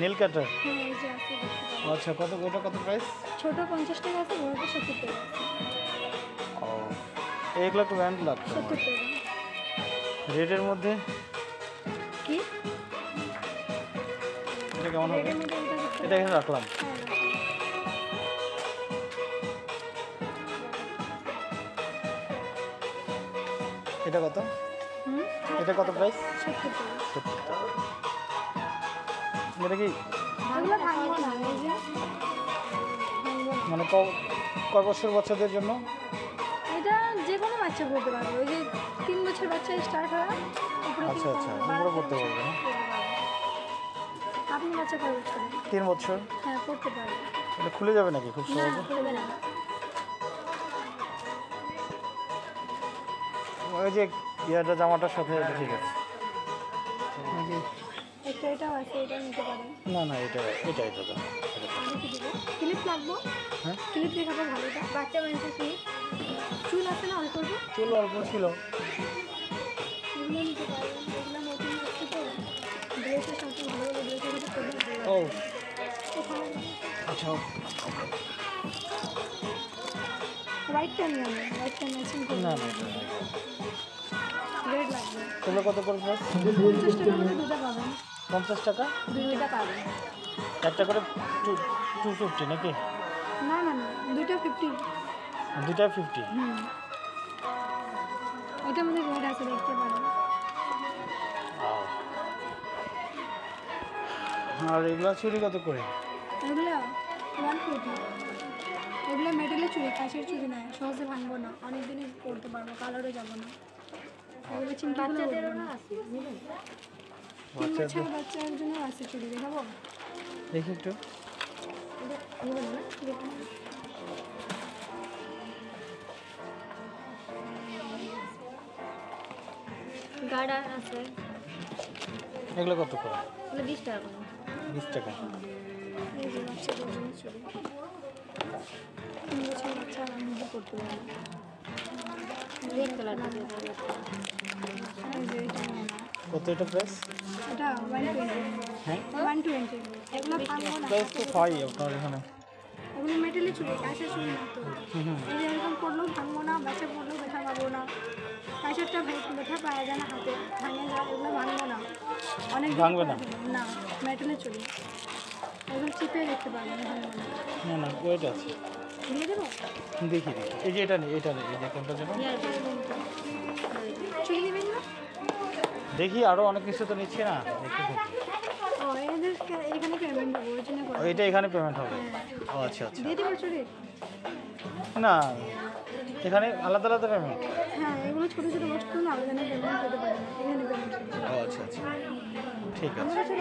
নীল কাটার। হ্যাঁ এই যে আছে আচ্ছা, কত ওটা কত প্রাইস? ছোট 50 টাকা আছে, বড়টা 70 টাকা আছে। ও, এইগুলো একটু ব্র্যান্ড লাগতো 70 টাকা। রেটের মধ্যে কি এটা কেমন হবে? রেটের মধ্যে এটা এটা এখানে রাখলাম। হ্যাঁ এটা কত? হুম এটা কত প্রাইস? 70 টাকা। 70 টাকা। এটা কি এগুলো ভাঙবো না, এই যে ভাঙবো না। মানে কয় বছর বাচ্চাদের জন্য? এটা যে কোনো বাচ্চা পড়তে পারবে, ওই যে 3 বছর বাচ্চা স্টার্ট হয় উপরে থেকে আচ্ছা, আচ্ছা, 12 উপরে পড়তে পারবে না? পড়তে পারবে। আপনি বাচ্চা কয় বছর? 3 বছর। হ্যাঁ পড়তে পারবে। এটা খুলে যাবে নাকি খুব না সহজে? খুলবে না। ওই যে ইয়াটা জামাটার সাথে এটা ঠিক আছে নাকি? একটা এটাও আছে, এটা নিতে পারেন। না না, এটা এটা এটা দাও। এটা দাও। দেখি দিব ক্লিপ লাগবো। হ্যাঁ, ক্লিপ দেখাবো ভালো, এটা বাচ্চা মানুষের ক্লিপ। চুল আছে না ওই করবো, চুল অল্প ছিল। এগুলো নিতে পারেন। এগুলো নতুন হচ্ছে তো, ড্রেসের সাথে ভালো ভালো ড্রেসের সাথে করবে। ও এখানে আচ্ছা, হোয়াইটটা নিয়ে আমি, হোয়াইটটা ম্যাচিং করবো। না না এটা না। রেড লাগবে। এগুলো কত করে প্রাইস? 50 টাকার মধ্যে দুটো পাবেন। 50 টাকা দুইটা পাবেন। একটা করে 250 নাকি? না না না, দুইটা 50। দুইটা 50। হুম, এটার মধ্যে রেড আছে, দেখতে পারেন। আর এগুলো চুরি কত করে? এগুলো 140। এগুলো মেটেলের চুড়ি, কাঁচের চুড়ি নয়, সহজে ভাঙবো না, অনেক দিনই পরতে পারবো, কালারও যাবো না। এগুলো বাচ্চাদেরও না আছে, 3 বছর বাচ্চার জন্য আছে চুড়ি, দেখাবো? দেখি একটু। গার্ডার আছে, এগুলো কত করে? এগুলো 20 টাকা করে। 20 টাকা। এই যে বাচ্চাদের জন্য চুড়ি, 3 বছর বাচ্চা আরামভাবে পরতে পারবে। রেড কালার আছে, এই যে এটা নিয়ে নাও। কত এটা প্রাইস? এটা 120। হ্যাঁ, 120। এগুলো ভাঙবো না, প্রাইস তো হয় আপনার এখানে। ওগুলো মেটেলের চুড়ি, কাঁচের চুড়ি না তো। এই যে এরকম করলেও ভাঙবো না, বাচ্চা পড়লেও ব্যথা পাবো না। কাঁচেরটা ব্যথা পাওয়া যায় না, হাতে ভাঙে যায়, এগুলো ভাঙবো না, অনেক দিন ভাঙবে না? পরে দেবো। না, মেটেলের চুড়ি, এগুলো চিপে দেখতে পারবেন, ভাঙবো না। না না, ওয়েট আছে। দিয়ে দেবো দেখি দেখি, এই যে এটা নেই, এটা নেই, এই যে কোনটা যেন চুড়ি দেবেন না? দেখি, আরো অনেক কিছু তো নিচ্ছি না, দেখি দেখি। ও এদের এখানে পেমেন্ট হবে, ওই জন্য করে। এটা এখানে পেমেন্ট হবে? ও আচ্ছা আচ্ছা। দিয়ে দেবো চুড়ি? না, এখানে আলাদা আলাদা পেমেন্ট? হ্যাঁ, এগুলো ছোটো ছোটো বস্তু না, ওখানে পেমেন্ট পেতে পারেন, এখানে পেমেন্ট। ও আচ্ছা আচ্ছা, ঠিক আছে। আমাদের